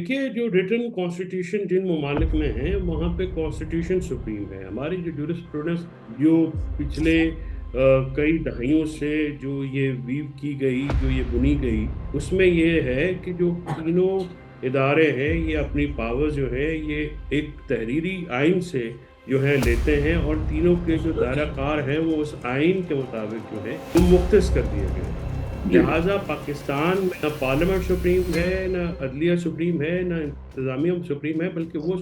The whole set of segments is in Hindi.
देखिए, जो रिटन कॉन्स्टिट्यूशन जिन ममालिक में है वहाँ पे कॉन्स्टिट्यूशन सुप्रीम है। हमारी जो जूरिस्प्रूडेंस जो पिछले कई दहाइयों से जो ये वीव की गई, जो ये बुनी गई, उसमें ये है कि जो तीनों इदारे हैं ये अपनी पावर जो है ये एक तहरीरी आइन से जो है लेते हैं, और तीनों के जो दायरा कार है वो उस आइन के मुताबिक जो है वो मुख्तस कर दिए गए हैं। जी। लिहाजा पाकिस्तान में ना पार्लियामेंट सुप्रीम है, ना अदलिया सुप्रीम है, ना इंतजामिया सुप्रीम है, बल्कि वो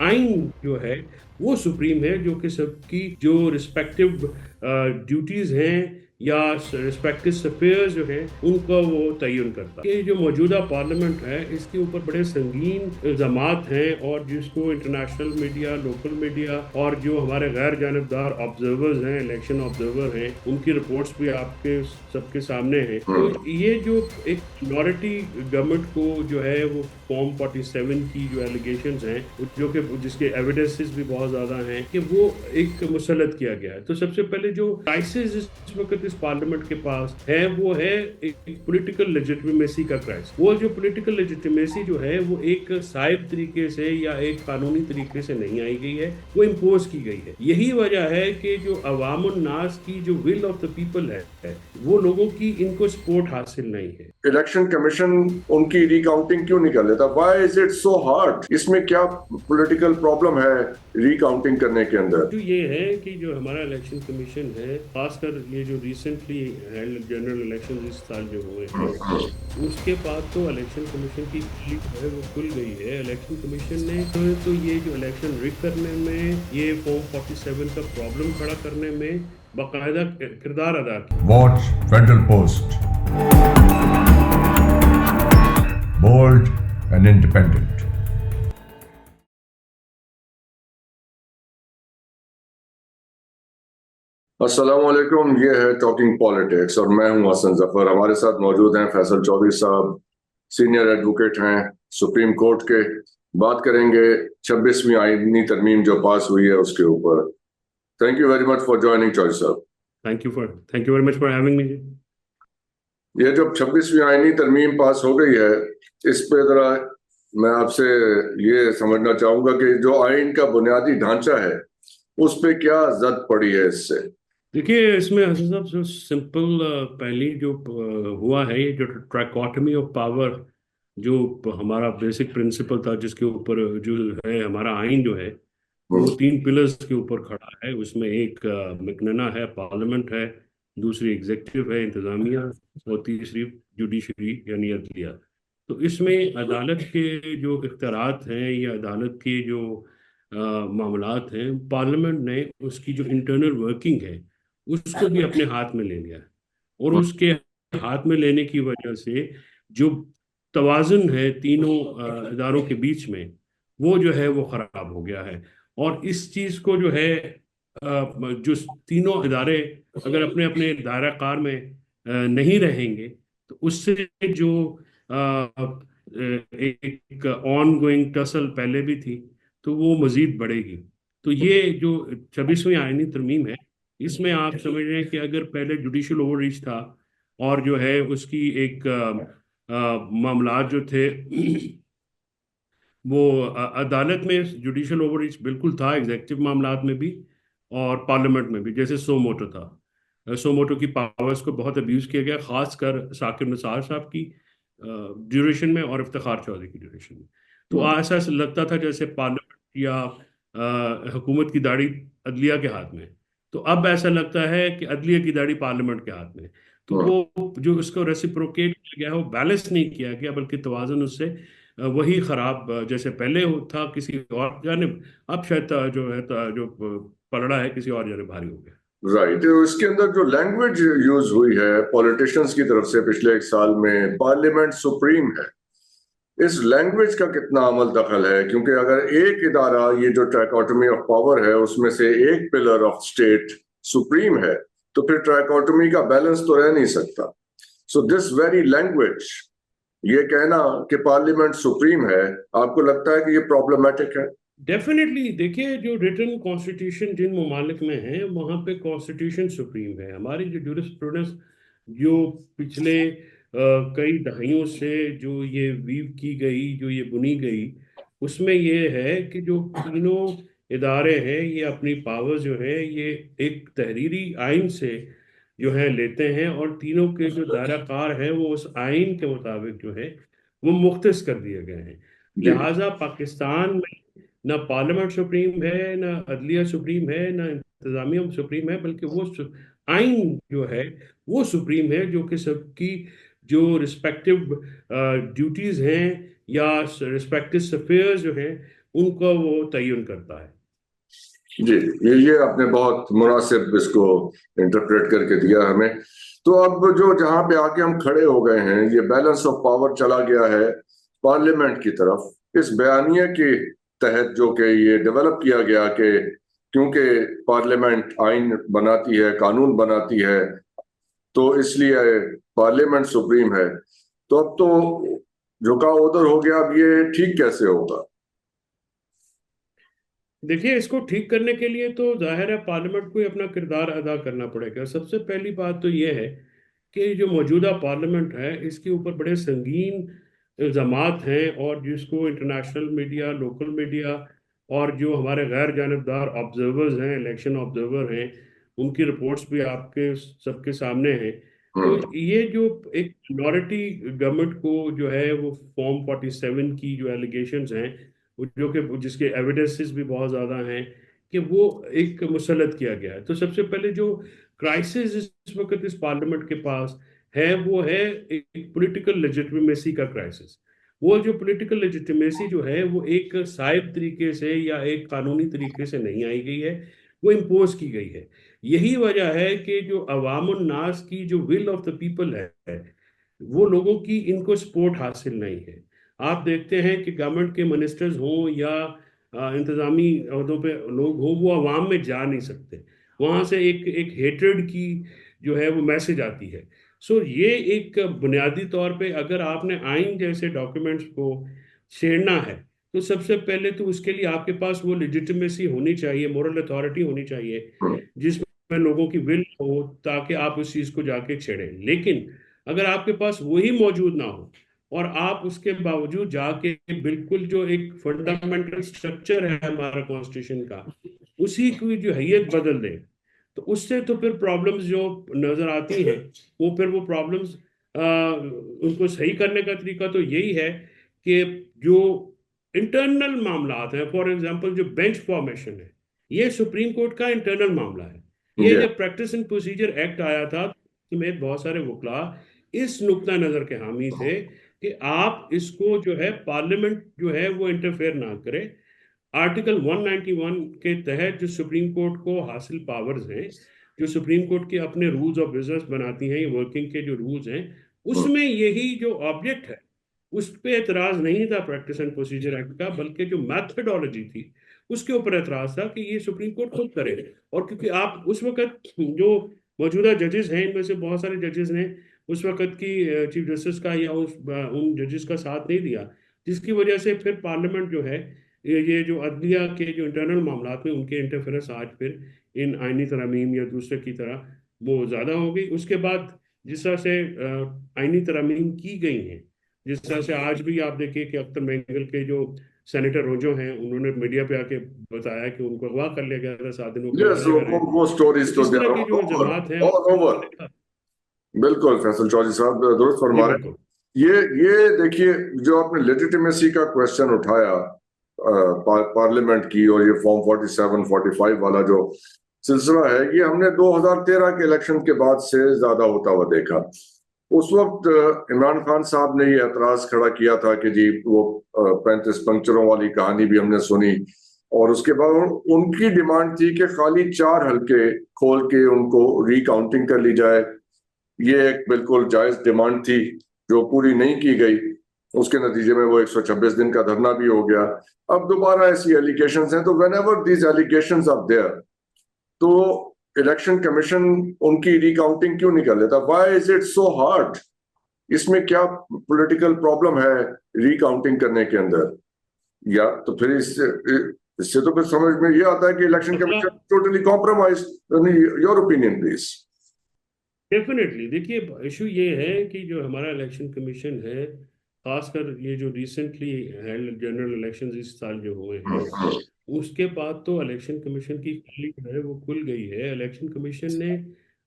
आइन जो है वो सुप्रीम है, जो कि सबकी जो रिस्पेक्टिव ड्यूटीज हैं या रिस्पेक्टिव सफेयर्स जो है उनका वो तयन करता है। ये जो मौजूदा पार्लियामेंट है इसके ऊपर बड़े संगीन इल्जामात हैं, और जिसको इंटरनेशनल मीडिया, लोकल मीडिया और जो हमारे गैर जानबदार ऑब्जर्वर्स हैं, इलेक्शन ऑब्जर्वर हैं, उनकी रिपोर्ट्स भी आपके सबके सामने हैं। तो ये जो एक मिनॉरिटी गवर्नमेंट को जो है वो फॉर्म 47 की जो एलिगेशंस हैं, जो कि जिसके एविडेंसेस भी बहुत ज़्यादा हैं कि वो एक मुसल्लत किया गया है। तो सबसे पहले जो क्राइसिस इस वक्त इस पार्लियामेंट के पास है वो है एक पॉलिटिकल लेजिटिमेसी का क्राइसिस। वो जो पॉलिटिकल लेजिटिमेसी जो है वो एक साइब तरीके से या एक कानूनी तरीके से नहीं आई गई है, वो इम्पोज की गई है। यही वजह है कि जो अवामुन नास की जो विल ऑफ द पीपल है वो लोगों की इनको सपोर्ट हासिल नहीं है। इलेक्शन कमीशन उनकी रिकाउंटिंग क्यों नहीं कर लेता? Why is it so hard? इसमें क्या पॉलिटिकल प्रॉब्लम है रिकाउंटिंग करने के अंदर? जो ये है कि जो हमारा इलेक्शन कमीशन है, खासकर ये जो रिसेंटली हेल्ड जनरल इलेक्शन इस साल जो हुए हैं, उसके बाद तो इलेक्शन कमीशन की लीड है वो खुल गई है। इलेक्शन कमीशन ने तो ये जो इलेक्शन रिग करने में, ये फॉर्म 47 का प्रॉब्लम खड़ा करने में बाकायदा किरदार अदा किया। Watch Federal Post. Bold and independent. अस्सलाम वालेकुम, ये है टॉकिंग पॉलिटिक्स और मैं हूं हसन जफर। हमारे साथ मौजूद हैं फैसल चौधरी साहब, सीनियर एडवोकेट हैं सुप्रीम कोर्ट के। बात करेंगे 26वीं आईनी तरमीम जो पास हुई है उसके ऊपर। Thank you very much for joining Chaudhary साहब। Thank you very much for having me. ये जो 26वीं आईनी तरमीम पास हो गई है, इस पे जरा मैं आपसे ये समझना चाहूंगा कि जो आइन का बुनियादी ढांचा है उस पे क्या जद पड़ी है इससे? देखिए, इसमें हसन साहब जो सिंपल पहली जो हुआ है, ये जो ट्राइकोटमी ऑफ पावर, जो हमारा बेसिक प्रिंसिपल था जिसके ऊपर जो है हमारा आइन जो है वो हम्म। 3 पिलर्स के ऊपर खड़ा है। उसमें एक मकनना है, पार्लियामेंट है, दूसरी एग्जीक्यूटिव है, इंतजामिया, और तीसरी जुडिशरी यानी अदलिया। तो इसमें अदालत के जो इख्तियारात हैं या अदालत के जो मामलात हैं, पार्लियामेंट ने उसकी जो इंटरनल वर्किंग है उसको भी अपने हाथ में ले लिया है। और उसके हाथ में लेने की वजह से जो तवाज़ुन है तीनों इदारों के बीच में, वो जो है वो खराब हो गया है। और इस चीज़ को जो है जो तीनों इदारे अगर अपने अपने दायरा कार में नहीं रहेंगे, तो उससे जो एक ऑन गोइंग टसल पहले भी थी, तो वो मजीद बढ़ेगी। तो ये जो 26वीं आईनी तरमीम है, इसमें आप समझ रहे हैं कि अगर पहले जुडिशल ओवररीच था और जो है उसकी एक मामलात जो थे वो अदालत में जुडिशल ओवररीच बिल्कुल था, एग्जेक्टिव मामलात में भी और पार्लियामेंट में भी। जैसे सो मोटो था, सो मोटो की पावर्स को बहुत अब्यूज किया गया, खासकर साकिब निसार साहब की ड्यूरेशन में और इफ्तिखार चौधरी की ड्यूरेशन में। तो ऐसा लगता था जैसे पार्लियामेंट या हुकूमत की दाढ़ी अदलिया के हाथ में है। तो अब ऐसा लगता है कि अदलिया की दाढ़ी पार्लियामेंट के हाथ में है। तो वो जो उसको रेसिप्रोकेट किया गया है वो बैलेंस नहीं किया गया, बल्कि तवाज़ुन उससे वही खराब जैसे पहले था किसी और जानिब, अब शायद जो है जो पलड़ा है किसी और जानिब भारी हो गया। राइट। तो इसके अंदर जो लैंग्वेज यूज हुई है पॉलिटिशियंस की तरफ से पिछले एक साल में, पार्लियामेंट सुप्रीम है, इस लैंग्वेज का कितना अमल दखल है? क्योंकि अगर एक इदारा, ये जो ट्राइकोटमी ऑफ पावर है, उसमें से एक पिलर ऑफ स्टेट सुप्रीम है, तो फिर ट्राइकोटमी का बैलेंस तो रह नहीं सकता। सो दिस वेरी लैंग्वेज, ये कहना कि पार्लियामेंट सुप्रीम है, आपको लगता है कि ये प्रॉब्लमेटिक है? डेफिनेटली। देखिए, जो रिटन कॉन्स्टिट्यूशन जिन ममालिक में है वहाँ पे कॉन्स्टिट्यूशन सुप्रीम है। हमारी जो जूरिस्प्रूडेंस जो पिछले कई दहाइयों से जो ये वीव की गई, जो ये बुनी गई, उसमें ये है कि जो तीनों इदारे हैं ये अपनी पावर जो है ये एक तहरीरी आइन से जो है लेते हैं, और तीनों के जो दायरा कार है वो उस आइन के मुताबिक जो है वो मुख्तस कर दिए गए हैं। जी लिहाजा पाकिस्तान में ना पार्लियामेंट सुप्रीम है, ना अदलिया सुप्रीम है, ना इंतजामिया सुप्रीम है, बल्कि वो आइन जो है वो सुप्रीम है, जो कि सबकी जो रिस्पेक्टिव ड्यूटीज हैं या रिस्पेक्टिव सफेयर्स जो हैं उनका वो तयन करता है। जी, ये आपने बहुत मुनासिब इसको इंटरप्रेट करके दिया हमें। तो अब जो जहां पे आके हम खड़े हो गए हैं, ये बैलेंस ऑफ पावर चला गया है पार्लियामेंट की तरफ। इस बयानिए के तहत जो कि ये डेवलप किया गया कि क्योंकि पार्लियामेंट आइन बनाती है, कानून बनाती है, तो इसलिए पार्लियामेंट सुप्रीम है। तो अब तो झुकाव उधर हो गया। अब ये ठीक कैसे होगा? देखिए, इसको ठीक करने के लिए तो जाहिर है पार्लियामेंट को ही अपना किरदार अदा करना पड़ेगा। सबसे पहली बात तो ये है कि जो मौजूदा पार्लियामेंट है इसके ऊपर बड़े संगीन इल्ज़ामात हैं, और जिसको इंटरनेशनल मीडिया, लोकल मीडिया और जो हमारे गैर जानबदार ऑब्जर्वर्स हैं, इलेक्शन ऑब्जर्वर हैं, उनकी रिपोर्ट्स भी आपके सबके सामने हैं। तो हम्म। ये जो एक मिनॉरिटी गवर्नमेंट को जो है वो फॉर्म 47 की जो एलिगेशंस हैं, जो कि जिसके एविडेंसेस भी बहुत ज़्यादा हैं कि वो एक मुसल्लत किया गया है। तो सबसे पहले जो क्राइसिस इस वक्त इस पार्लियामेंट के पास है वो है एक पॉलिटिकल लेजिटिमेसी का क्राइसिस। वो जो पॉलिटिकल लेजिटिमेसी जो है वो एक साइब तरीके से या एक कानूनी तरीके से नहीं आई गई है, वो इम्पोज की गई है। यही वजह है कि जो अवामुन नास की जो विल ऑफ द पीपल है, वो लोगों की इनको सपोर्ट हासिल नहीं है। आप देखते हैं कि गवर्नमेंट के मिनिस्टर्स हों या इंतज़ामी अहदों पे लोग हों, वो अवाम में जा नहीं सकते। वहाँ से एक एक हेट्रेड की जो है वो मैसेज आती है। सो ये एक बुनियादी तौर पे अगर आपने आइन जैसे डॉक्यूमेंट्स को छेड़ना है, तो सबसे पहले तो उसके लिए आपके पास वो लेजिटिमेसी होनी चाहिए, मोरल अथॉरिटी होनी चाहिए, जिसमें लोगों की विल हो, ताकि आप उस चीज़ को जाके छेड़ें। लेकिन अगर आपके पास वही मौजूद ना हो और आप उसके बावजूद जाके बिल्कुल जो एक फंडामेंटल स्ट्रक्चर है हमारा कॉन्स्टिट्यूशन का, उसी की जो हैयत बदल दें, तो उससे तो फिर प्रॉब्लम्स जो नजर आती हैं, वो फिर वो प्रॉब्लम्स उनको सही करने का तरीका तो यही है कि जो इंटरनल मामलात हैं, फॉर एग्जांपल जो बेंच फॉर्मेशन है, ये सुप्रीम कोर्ट का इंटरनल मामला है। ये जी जब प्रैक्टिस एंड प्रोसीजर एक्ट आया था, समेत बहुत सारे वकला इस नुक्ता नज़र के हामी थे कि आप इसको जो है पार्लियामेंट जो है वो इंटरफेयर ना करे। आर्टिकल 191 के तहत जो सुप्रीम कोर्ट को हासिल पावर्स हैं, जो सुप्रीम कोर्ट के अपने रूल्स ऑफ बिजनेस बनाती हैं, ये वर्किंग के जो रूल्स हैं, उसमें यही जो ऑब्जेक्ट है उस पे एतराज नहीं था प्रैक्टिस एंड प्रोसीजर एक्ट का, बल्कि जो मैथडोलॉजी थी उसके ऊपर एतराज था कि ये सुप्रीम कोर्ट खुद करे। और क्योंकि आप उस वक्त जो मौजूदा जजेस हैं, इनमें से बहुत सारे जजेस ने उस वक्त की चीफ जस्टिस का या उन जजेस का साथ नहीं दिया, जिसकी वजह से फिर पार्लियामेंट जो है ये जो अदलिया के जो इंटरनल मामलात में उनके इंटरफेरेंस आज फिर इन आइनी तरमीम या दूसरे की तरह वो ज़्यादा हो गई। उसके बाद जिस तरह से आइनी तरमीम की गई हैं, जिस तरह से आज भी आप देखिए कि अख्तर मेंगल के जो सेनेटर रोजो हैं, उन्होंने मीडिया पे आके बताया कि उनको अगवा कर लिया गया था, 7 दिन वो यस, कनाडा गए रहे। वो तो स्टोरीज तो इस दे तरह आर के जो ओवर, इल्जामात हैं ऑल ओवर। बिल्कुल फैसल चौधरी साहब दुरुस्त जी फरमा रहे बिल्कुल। हैं। ये देखिए, जो आपने लेजिटिमेसी का क्वेश्चन उठाया पार्लियामेंट की, और ये फॉर्म 47 45 वाला जो सिलसिला है, ये हमने 2013 के इलेक्शन के बाद से ज्यादा होता हुआ देखा। उस वक्त इमरान खान साहब ने ये एतराज खड़ा किया था कि जी वो 35 पंक्चरों वाली कहानी भी हमने सुनी, और उसके बाद उनकी डिमांड थी कि खाली 4 हल्के खोल के उनको रिकाउंटिंग कर ली जाए। ये एक बिल्कुल जायज डिमांड थी जो पूरी नहीं की गई। उसके नतीजे में वो 126 दिन का धरना भी हो गया। अब दोबारा ऐसी एलिगेशंस हैं, तो whenever these allegations are there, तो इलेक्शन कमीशन उनकी रिकाउंटिंग क्यों नहीं कर लेता? Why is it so hard? इसमें क्या पॉलिटिकल प्रॉब्लम है रिकाउंटिंग करने के अंदर? या तो फिर इससे तो फिर समझ में ये आता है कि election commission totally compromise. Your opinion please. Definitely देखिए, इशू ये है कि जो हमारा इलेक्शन कमीशन है, खासकर ये जो रिसेंटली हेल्ड जनरल इलेक्शंस इस साल जो हुए हैं, उसके बाद तो इलेक्शन कमीशन की फाइल जो है वो खुल गई है। इलेक्शन कमीशन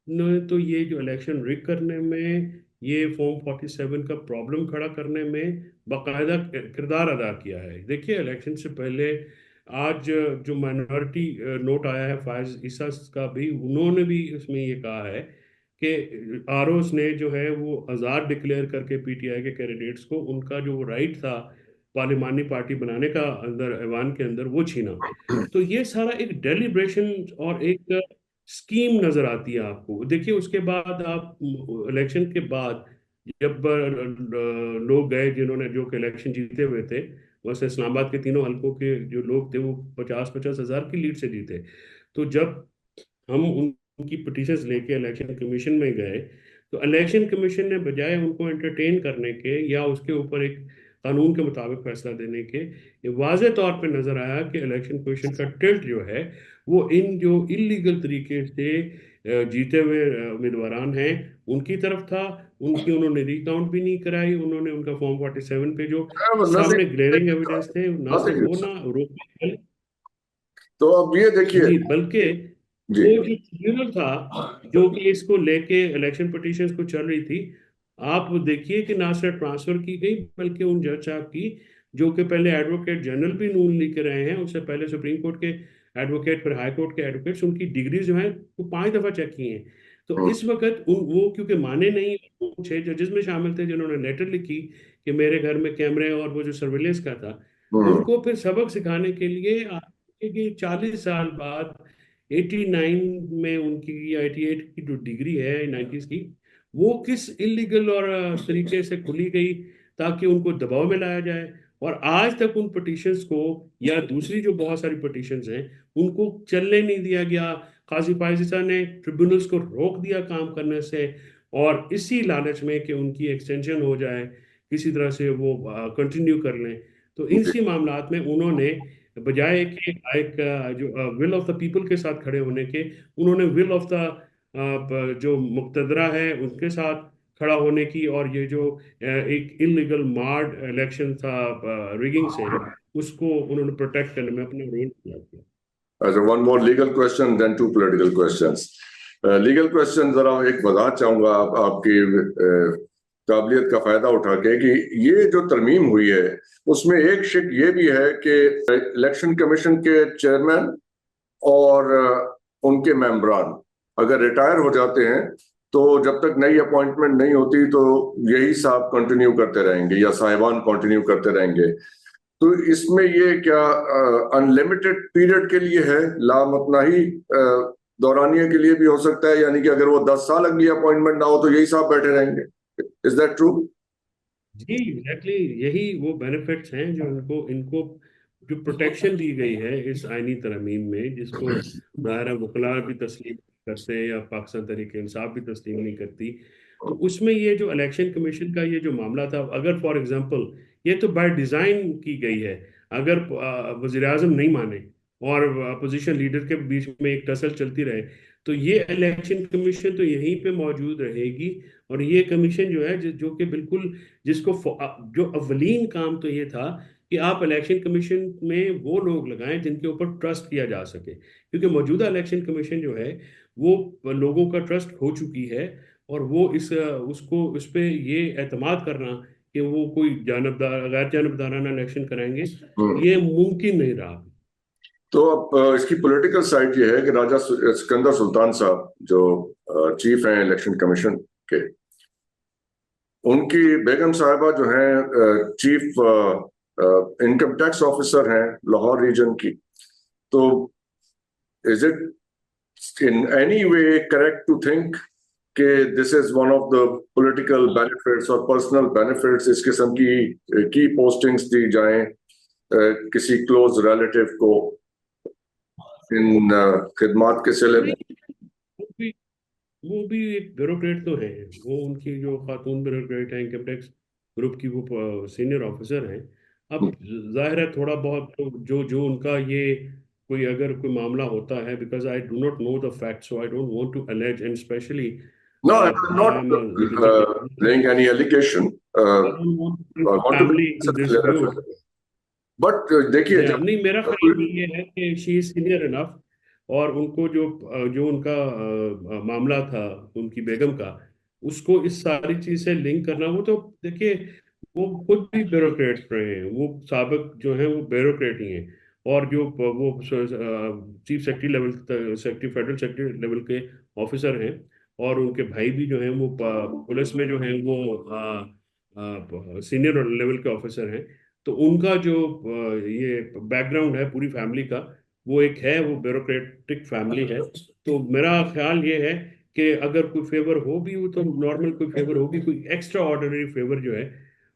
ने तो ये जो इलेक्शन रिग करने में, ये फॉर्म 47 का प्रॉब्लम खड़ा करने में बाकायदा किरदार अदा किया है। देखिए, इलेक्शन से पहले आज जो माइनॉरिटी नोट आया है फायज ईसा का भी, उन्होंने भी उसमें ये कहा है कि आरओस ने जो है वो आज़ाद डिक्लेयर करके पीटीआई के कैंडिडेट्स को उनका जो राइट था पार्लिमानी पार्टी बनाने का अंदर ऐवान के अंदर, वो छीना। तो ये सारा एक डेलिब्रेशन और एक स्कीम नजर आती है आपको। देखिए, उसके बाद आप इलेक्शन के बाद जब लोग गए जिन्होंने जो कि इलेक्शन जीते हुए थे, वैसे इस्लामाबाद के तीनों हलकों के जो लोग थे वो 50-50 हज़ार की लीड से जीते। तो जब हम उनकी पिटीशंस लेके इलेक्शन कमीशन में गए, तो इलेक्शन कमीशन ने बजाय उनको एंटरटेन करने के या उसके ऊपर एक कानून के मुताबिक फैसला देने के, ये वाज़े तौर पे नजर आया कि इलेक्शन कमीशन का टिल्ट जो है वो इन जो इलीगल तरीके से जीते हुए उम्मीदवारान हैं उनकी तरफ था। उनकी उन्होंने रिकाउंट भी नहीं कराई। उन्होंने उनका फॉर्म 47 पे जो सामने ग्लेयरिंग एविडेंस थे, ना सिर्फ वो ना रोक, तो अब ये देखिए। जी, बल्कि जी। वो जो ट्रिब्यूनल था जो कि इसको लेके इलेक्शन पिटीशंस को चल रही थी, आप देखिए कि ना सिर्फ ट्रांसफर की गई बल्कि उन जज साहब की जो कि पहले एडवोकेट जनरल भी नून लिख के रहे हैं, उससे पहले सुप्रीम कोर्ट के एडवोकेट, फिर हाई कोर्ट के एडवोकेट्स, उनकी डिग्री जो है वो 5 दफा चेक की हैं। तो हम्म, इस वक्त वो क्योंकि माने नहीं, वो 6 जजेस में शामिल थे जिन्होंने लेटर लिखी कि मेरे घर में कैमरे और वो जो सर्विलेंस का था, हम्म, उनको फिर सबक सिखाने के लिए कि 40 साल बाद 89 में उनकी या 88 की जो डिग्री है 90s की, वो किस इलीगल और तरीके से खुली गई ताकि उनको दबाव में लाया जाए। और आज तक उन पिटिशंस को या दूसरी जो बहुत सारी पिटिशंस हैं उनको चलने नहीं दिया गया। काजी फायजिसा ने ट्रिब्यूनल्स को रोक दिया काम करने से, और इसी लालच में कि उनकी एक्सटेंशन हो जाए, किसी तरह से वो कंटिन्यू कर लें। तो जी। इसी मामलात में उन्होंने बजाय कि एक जो विल ऑफ द पीपल के साथ खड़े होने के, उन्होंने विल ऑफ द जो मुक्तदरा है उनके साथ खड़ा होने की, और ये जो एक इलीगल मार्ड इलेक्शन था रिगिंग से, उसको उन्होंने प्रोटेक्ट करने में अपना रोल किया। अच्छा, one more legal question then two political questions. Legal question जरा एक वजाहत चाहूंगा आपकी काबिलियत का फायदा उठा के कि ये जो तरमीम हुई है उसमें एक शिक ये भी है कि इलेक्शन कमीशन के चेयरमैन और उनके मेंबरान अगर रिटायर हो जाते हैं तो जब तक नई अपॉइंटमेंट नहीं होती तो यही साहब कंटिन्यू करते रहेंगे या साहिबान कंटिन्यू करते रहेंगे। तो इसमें ये क्या अनलिमिटेड पीरियड के लिए है, लामतनाही दौरानिया के लिए भी हो सकता है, यानी कि अगर वो 10 साल अगली अपॉइंटमेंट ना हो तो यही साहब बैठे रहेंगे? Is that true? जी, एग्जैक्टली, यही वो बेनिफिट्स हैं जो इनको इनको जो प्रोटेक्शन दी गई है इस आईनी तरमीम में, जिसको दायरा वकला भी तस्लीम करते हैं या पाकिस्तान तहरीक इंसाफ भी तस्लीम नहीं करती। तो उसमें ये जो इलेक्शन कमीशन का ये जो मामला था, अगर फॉर एग्जांपल ये तो बाय डिज़ाइन की गई है, अगर वज़ीर आज़म नहीं माने और अपोजिशन लीडर के बीच में एक टसल चलती रहे, तो ये इलेक्शन कमीशन तो यहीं पे मौजूद रहेगी। और ये कमीशन जो है जो कि बिल्कुल, जिसको जो अवलीन काम तो ये था कि आप इलेक्शन कमीशन में वो लोग लगाएं जिनके ऊपर ट्रस्ट किया जा सके, क्योंकि मौजूदा इलेक्शन कमीशन जो है वो लोगों का ट्रस्ट हो चुकी है, और वो उसको उस पे ये एतमाद करना कि वो कोई जानबदार गैर जानबदाराना इलेक्शन कराएंगे, ये मुमकिन नहीं रहा। तो अब इसकी पॉलिटिकल साइड ये है कि राजा सिकंदर सुल्तान साहब जो चीफ हैं इलेक्शन कमीशन के, उनकी बेगम साहिबा जो हैं चीफ इनकम टैक्स ऑफिसर हैं लाहौर रीजन की। तो is it in any way correct to think कि this is one of the political benefits और पर्सनल बेनिफिट्स, इस किस्म की पोस्टिंग्स दी जाएं किसी क्लोज रिलेटिव को इन खिदमात के सिले में? वो भी वो भी एक ब्यूरोक्रेट तो है। वो उनकी जो खातून ब्यूरोक्रेट है इनकम टैक्स ग्रुप की, वो सीनियर ऑफिसर हैं। अब जाहिर है थोड़ा बहुत तो जो जो उनका ये कोई अगर कोई मामला होता है, because I do not know the fact, so I don't want to allege, and specially No, I'm not laying any allegation. I don't want to bring I want to be family into this view. But देखिए या नहीं, मेरा ख्याल जब ये है कि शी इज सीनियर इनफ, और उनको जो जो उनका मामला था उनकी बेगम का, उसको इस सारी चीज से लिंक करना, वो तो देखिए, वो खुद भी ब्यूरोक्रेट्स रहे हैं, वो साबिक जो हैं वो ब्यूरोक्रेट ही हैं। और जो वो chief secretary level, secretary, federal secretary level के ऑफिसर हैं, और उनके भाई भी जो हैं वो पुलिस में जो हैं वो सीनियर लेवल के ऑफिसर हैं। तो उनका जो ये बैकग्राउंड है पूरी फैमिली का, वो एक है, वो ब्यूरोक्रेटिक फैमिली है। तो मेरा ख्याल ये है कि अगर कोई फेवर हो भी, वो तो नॉर्मल कोई फेवर होगी, कोई एक्स्ट्रा ऑर्डिनरी फेवर जो है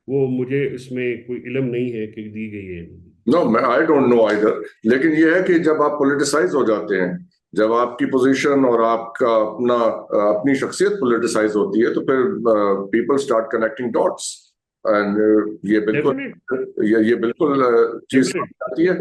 वो मुझे इसमें कोई इल्म नहीं है कि दी गई है। नो, मैं आई डोंट नो आइदर, लेकिन ये है कि जब आप पोलिटिसाइज हो जाते हैं, जब आपकी पोजीशन और आपका अपनी शख्सियत पोलिटिसाइज होती है, तो फिर people start connecting dots. And definite, ये बिल्कुल चीज डेफिनेट, सामने आती है।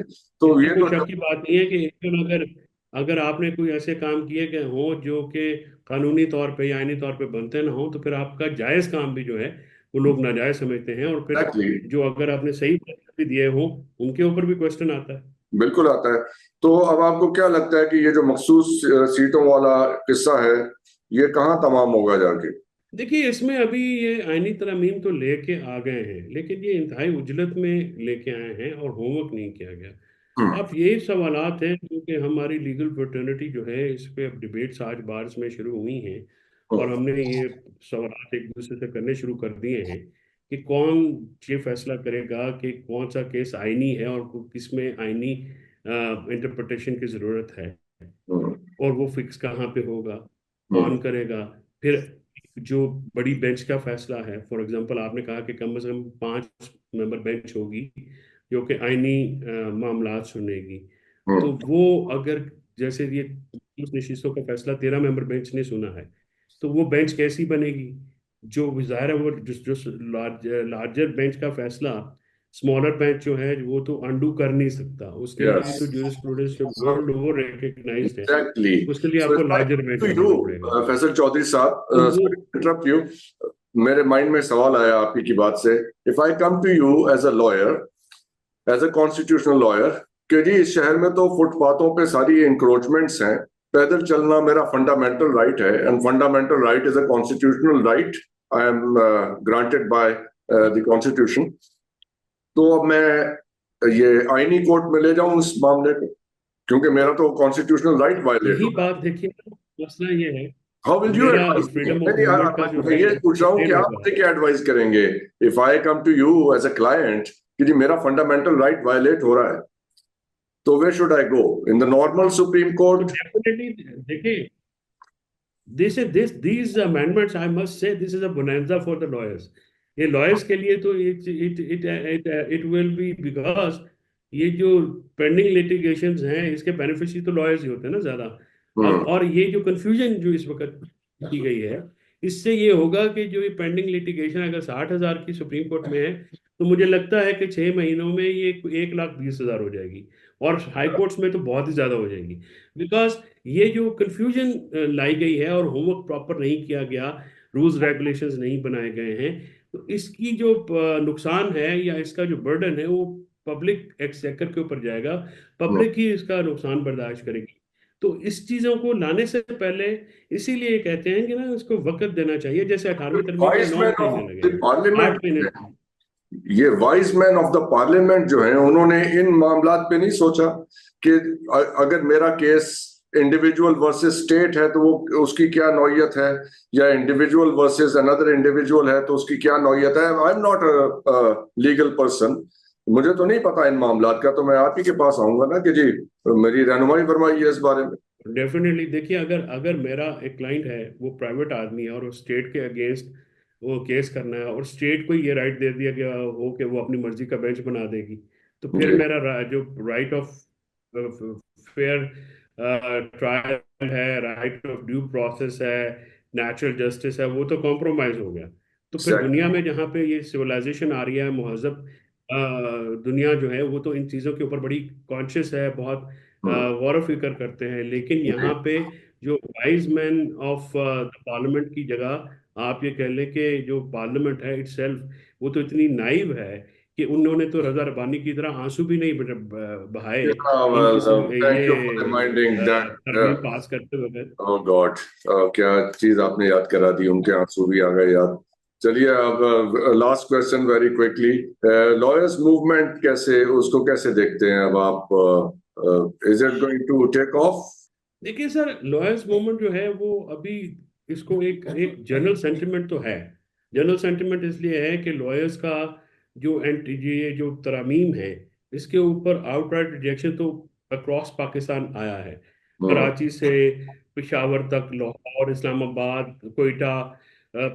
तो इसमें ये कोई तो शक की बात नहीं है कि इवन अगर अगर आपने कोई ऐसे काम किए गए हों जो कि कानूनी तौर पे या आईनी तौर पे बनते ना हो, तो फिर आपका जायज काम भी जो है वो लोग नाजायज समझते हैं, और फिर एग्जैक्टली जो अगर आपने सही फैसले भी दिए हों, उनके ऊपर भी क्वेश्चन आता है। बिल्कुल आता है। तो अब आपको क्या लगता है कि ये जो मखसूस सीटों वाला किस्सा है, ये कहाँ तमाम होगा जाके? देखिए, इसमें अभी ये आईनी तरमीम तो लेके आ गए हैं, लेकिन ये इंतहाई उजलत में लेके आए हैं और होमवर्क नहीं किया गया। हम्म, अब यही सवालात हैं क्योंकि हमारी लीगल फ्रेटर्निटी जो है, इस पे अब डिबेट्स आज बार में शुरू हुई हैं, और हम्म, हमने ये सवालात एक दूसरे से करने शुरू कर दिए हैं कि कौन ये फैसला करेगा कि कौन सा केस आईनी है और किस में आईनी इंटरप्रिटेशन की ज़रूरत है, हम्म, और वो फिक्स कहाँ पे होगा, हम्म, कौन करेगा। फिर जो बड़ी बेंच का फैसला है, फॉर एग्जांपल आपने कहा कि कम से कम 5 मेंबर बेंच होगी जो कि आईनी मामलात सुनेगी। तो हम्म, वो अगर, जैसे ये उस नशिस्तों का फैसला 13 मेंबर बेंच ने सुना है, तो वो बेंच कैसी बनेगी? जो ज़ाहिर है वो जो लार्जर बेंच का फैसला स्मॉलर बेंच जो है वो तो अंडू कर नहीं सकता, उसके लिए यस, तो जूरिस्प्रूडेंस जो वर्ल्ड ओवर रिकग्नाइज्ड है, एग्जैक्टली। उसके लिए सो आपको if I larger bench to you, बनाना पड़ेगा। फैसल चौधरी साहब, तो वो इंटरप्ट यू, मेरे माइंड में सवाल आया आपकी की बात से। If I come to you as a lawyer, as a constitutional lawyer, कि जी इस शहर में तो फुटपाथों पे सारी इंक्रोचमेंट्स हैं, पैदल चलना मेरा फंडामेंटल राइट है, and fundamental right is a constitutional right, I am granted by the constitution. तो अब मैं ये आईनी कोर्ट में ले जाऊं इस मामले को, क्योंकि मेरा तो कॉन्स्टिट्यूशनल राइट वायलेट यही हो। बात देखिए, मसला ये है हाउ कि विल यू मेरा एडवाइस मी? फ्रीडम ऑफ नहीं, मूवमेंट का जो मैं है ये पूछ रहा हूँ कि फेल आप होगा। मुझे क्या एडवाइस करेंगे if I come to you as a client कि जी मेरा फंडामेंटल राइट वायलेट हो रहा है, तो where should I go? In the normal supreme तो कोर्ट? डेफिनेटली देखिए, these amendments, I must say, this is a bonanza for the lawyers। ये लॉयर्स के लिए तो इट विल बी, बिकॉज ये जो पेंडिंग लिटिगेशंस हैं इसके बेनिफिशियरी तो लॉयर्स ही होते हैं ना ज्यादा। अब और ये जो कंफ्यूजन जो इस वक्त की गई है, इससे ये होगा कि जो ये पेंडिंग लिटिगेशन अगर 60,000 की सुप्रीम कोर्ट में है, तो मुझे लगता है कि 6 महीनों में ये 1,20,000 हो जाएगी, और हाई कोर्ट्स में तो बहुत ही ज्यादा हो जाएगी। बिकॉज ये जो कंफ्यूजन लाई गई है और होमवर्क प्रॉपर नहीं किया गया, रूल्स रेगुलेशंस नहीं बनाए गए हैं, तो इसकी जो नुकसान है या इसका जो बर्डन है वो पब्लिक एक्सचेकर के ऊपर जाएगा। पब्लिक ही इसका नुकसान बर्दाश्त करेगी। तो इस चीजों को लाने से पहले, इसीलिए कहते हैं कि ना इसको वक्त देना चाहिए, जैसे 18वीं तरमीम में वाइज 9 महीने मैन ऑफ लगे द हैं, पार्लियामेंट, 8 महीने। ये wise man of the parliament जो है, उन्होंने इन मामलात पे नहीं सोचा कि अगर मेरा केस इंडिविजुअल वर्सेस स्टेट है तो वो उसकी क्या नौयत है, या इंडिविजुअल वर्सेस अनदर इंडिविजुअल है तो उसकी क्या नौयत है। I am not a legal person, मुझे तो नहीं पता इन मामलात का, तो मैं आप ही के पास आऊंगा ना कि जी मेरी रहनुमाई फरमाइए इस बारे में। डेफिनेटली देखिए, अगर अगर मेरा एक क्लाइंट है, वो प्राइवेट आदमी है, और वो स्टेट के अगेंस्ट वो केस करना है, और स्टेट को ये राइट दे दिया गया हो कि वो अपनी मर्जी का बेंच बना देगी, तो फिर जी, मेरा जो राइट ऑफ फेयर ट्रायल है, राइट ऑफ ड्यू प्रोसेस है, नेचुरल जस्टिस है, वो तो कॉम्प्रोमाइज हो गया। तो फिर दुनिया एग्जैक्टली। में जहाँ पे ये सिविलाइजेशन आ रही है, महजब दुनिया जो है वो तो इन चीज़ों के ऊपर बड़ी कॉन्शियस है, बहुत गौर व फिक्र करते हैं, लेकिन यहाँ पे जो wise man of the parliament की जगह आप ये कह लें कि जो पार्लियामेंट है इटसेल्फ वो तो इतनी नाइव है कि उन्होंने तो रजा रब्बानी की तरह आंसू भी नहीं बहाए Yeah, इनकी well, thank you for ये reminding that. तरमीम पास करते हुए। Oh God, क्या चीज आपने याद करा दी, उनके आंसू भी आ गए याद। चलिए अब last question very quickly, lawyers movement कैसे, उसको कैसे देखते हैं अब आप? Is it going to take off? देखिए सर, लॉयर्स मूवमेंट जो है वो अभी इसको एक एक जनरल सेंटिमेंट तो है। जनरल सेंटिमेंट इसलिए है कि लॉयर्स का जो एंटी ये जो तरमीम है इसके ऊपर आउटराइट रिजेक्शन तो अक्रॉस पाकिस्तान आया है। कराची से पेशावर तक, लाहौर, इस्लामाबाद, कोयटा, अ,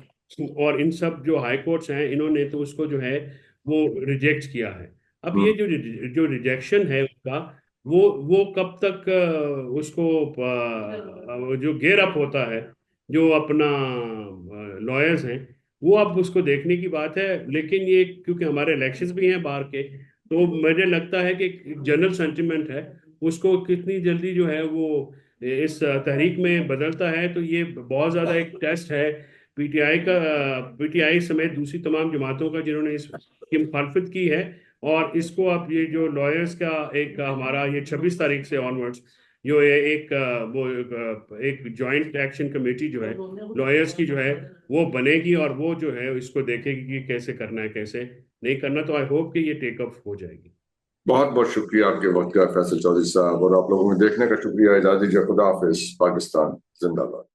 और इन सब जो हाई कोर्ट्स हैं इन्होंने तो उसको जो है वो रिजेक्ट किया है। अब ये जो जो रिजेक्शन है उसका वो कब तक उसको जो गेयर अप होता है जो अपना लॉयर्स हैं, वो अब उसको देखने की बात है। लेकिन ये क्योंकि हमारे इलेक्शंस भी हैं बाहर के, तो मुझे लगता है कि जनरल सेंटिमेंट है उसको कितनी जल्दी जो है वो इस तहरीक में बदलता है। तो ये बहुत ज़्यादा एक टेस्ट है पीटीआई का, पीटीआई समेत दूसरी तमाम जमातों का जिन्होंने इसकी मुखालफत की है। और इसको आप ये जो लॉयर्स का एक हमारा ये 26 तारीख से ऑनवर्ड्स जो ये एक वो एक जॉइंट एक्शन कमेटी जो है लॉयर्स की जो है वो बनेगी और वो जो है इसको देखेगी कि कैसे करना है कैसे नहीं करना। तो आई होप कि ये टेक अप हो जाएगी। बहुत बहुत शुक्रिया आपके वक्त का फैसल चौधरी साहब, और आप लोगों को देखने का शुक्रिया। इजाज़त दीजिए, खुदा हाफिज, पाकिस्तान जिंदाबाद।